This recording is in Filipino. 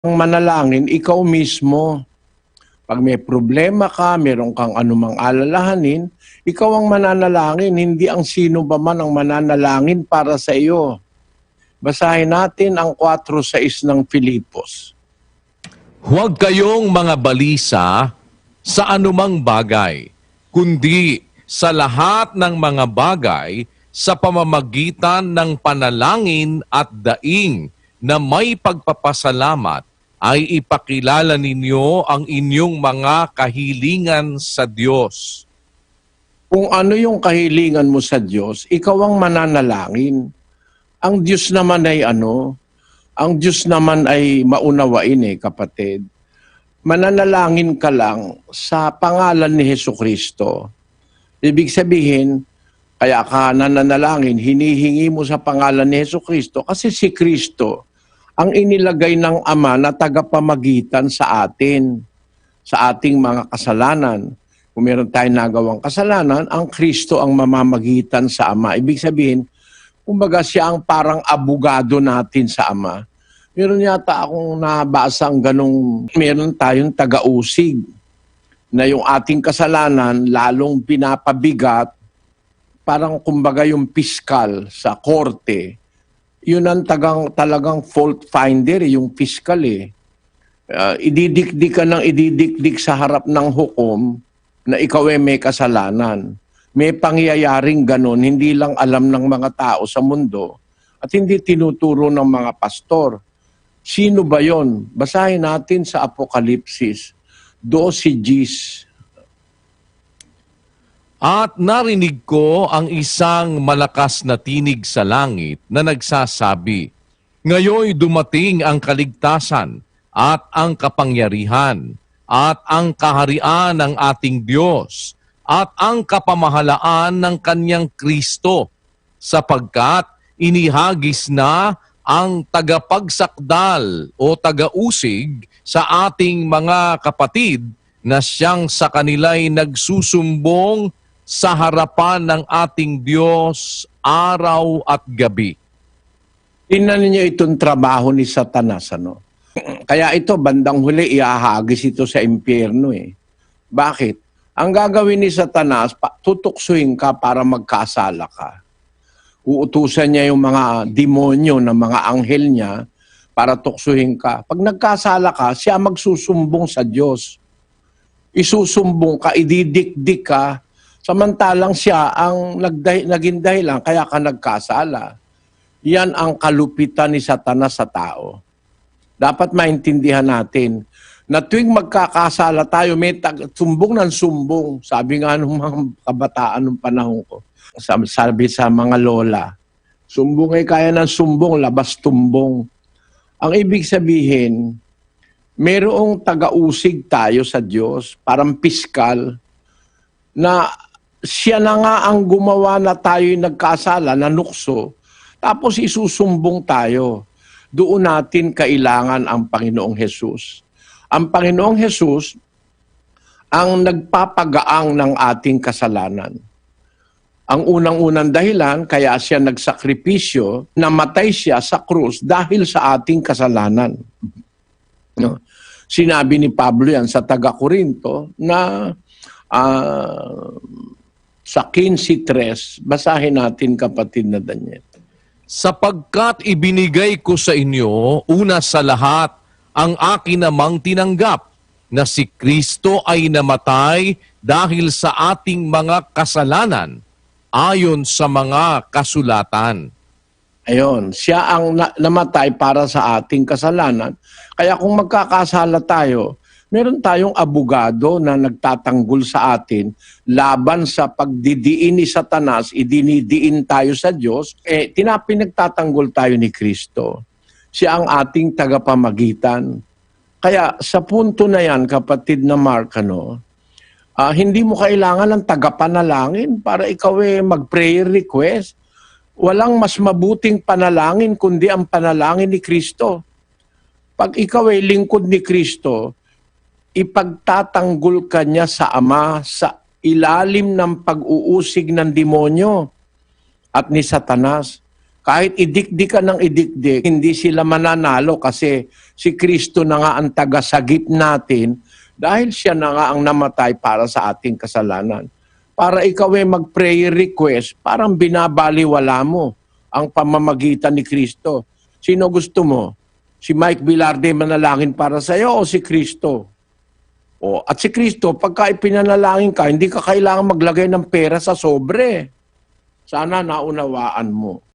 Ang manalangin, ikaw mismo. Pag may problema ka, meron kang anumang alalahanin, ikaw ang mananalangin, hindi ang sino ba man ang mananalangin para sa iyo. Basahin natin ang 4:6 ng Filipos. Huwag kayong mga balisa sa anumang bagay, kundi sa lahat ng mga bagay sa pamamagitan ng panalangin at daing na may pagpapasalamat ay ipakilala ninyo ang inyong mga kahilingan sa Diyos. Kung ano yung kahilingan mo sa Diyos, ikaw ang mananalangin. Ang Diyos naman ay Ang Diyos naman ay maunawain kapatid. Mananalangin ka lang sa pangalan ni Hesukristo. Ibig sabihin, kaya ka nananalangin, hinihingi mo sa pangalan ni Hesukristo kasi si Kristo ang inilagay ng Ama na tagapamagitan sa atin, sa ating mga kasalanan. Kung meron tayong nagawang kasalanan, ang Kristo ang mamamagitan sa Ama. Ibig sabihin, kumbaga siya ang parang abogado natin sa Ama. Meron yata akong nabasa ang ganong, meron tayong taga-usig na yung ating kasalanan lalong pinapabigat, parang kumbaga yung piskal sa korte. Yun ang talagang fault finder, yung piskal ididikdik ka ng ididikdik sa harap ng hukom na ikaw ay may kasalanan. May pangyayaring ganon, hindi lang alam ng mga tao sa mundo at hindi tinuturo ng mga pastor. Sino ba yon? Basahin natin sa Apokalipsis 12:10. At narinig ko ang isang malakas na tinig sa langit na nagsasabi, "Ngayoy dumating ang kaligtasan at ang kapangyarihan at ang kaharian ng ating Diyos at ang kapamahalaan ng kanyang Kristo, sapagkat inihagis na ang tagapagsakdal o tagausig sa ating mga kapatid na siyang sa kanila'y nagsusumbong sa harapan ng ating Diyos araw at gabi." Tingnan niyo itong trabaho ni Satanas, Kaya ito, bandang huli, iahagis ito sa impyerno Bakit? Ang gagawin ni Satanas, tutuksuhin ka para magkasala ka. Uutusan niya yung mga demonyo na mga anghel niya para tuksuhin ka. Pag nagkasala ka, siya magsusumbong sa Diyos. Isusumbong ka, ididikdik ka, samantalang siya ang naging dahilan kaya ka nagkasala. Yan ang kalupitan ni Satanas sa tao. Dapat maintindihan natin na tuwing magkakasala tayo, may sumbong ng sumbong. Sabi nga ng mga kabataan ng panahon ko, sabi sa mga lola, sumbong ay kaya ng sumbong, labas tumbong. Ang ibig sabihin, mayroong taga-usig tayo sa Diyos, parang piskal, na siya na nga ang gumawa na tayo'y nagkasala, nanukso, tapos isusumbong tayo. Doon natin kailangan ang Panginoong Hesus. Ang Panginoong Hesus ang nagpapagaang ng ating kasalanan. Ang unang-unang dahilan, kaya siya nagsakripisyo, namatay siya sa krus dahil sa ating kasalanan. Sinabi ni Pablo yan sa taga-Korinto na sa 15:3, basahin natin kapatid na Daniel. Sapagkat ibinigay ko sa inyo, una sa lahat, ang akin namang tinanggap, na si Kristo ay namatay dahil sa ating mga kasalanan, ayon sa mga kasulatan. Ayon, siya ang namatay para sa ating kasalanan. Kaya kung magkakasala tayo, meron tayong abogado na nagtatanggol sa atin laban sa pagdidiin ni Satanas, idinidiin tayo sa Diyos, pinagtatanggol tayo ni Kristo. Siya ang ating tagapamagitan. Kaya sa punto na yan, kapatid na Mark, hindi mo kailangan ng tagapanalangin para ikaw mag-prayer request. Walang mas mabuting panalangin kundi ang panalangin ni Kristo. Pag ikaw ay lingkod ni Kristo, ipagtatanggol ka niya sa Ama sa ilalim ng pag-uusig ng demonyo at ni Satanas. Kahit idikdik ka ng idikdik, hindi sila mananalo kasi si Kristo na nga ang tagasagip natin dahil siya na nga ang namatay para sa ating kasalanan. Para ikaw ay mag-prayer request, parang binabaliwala mo ang pamamagitan ni Kristo. Sino gusto mo? Si Mike Bilarde manalangin para sa iyo o si Kristo? At si Kristo, pagka ipinanalangin ka, hindi ka kailangan maglagay ng pera sa sobre. Sana naunawaan mo.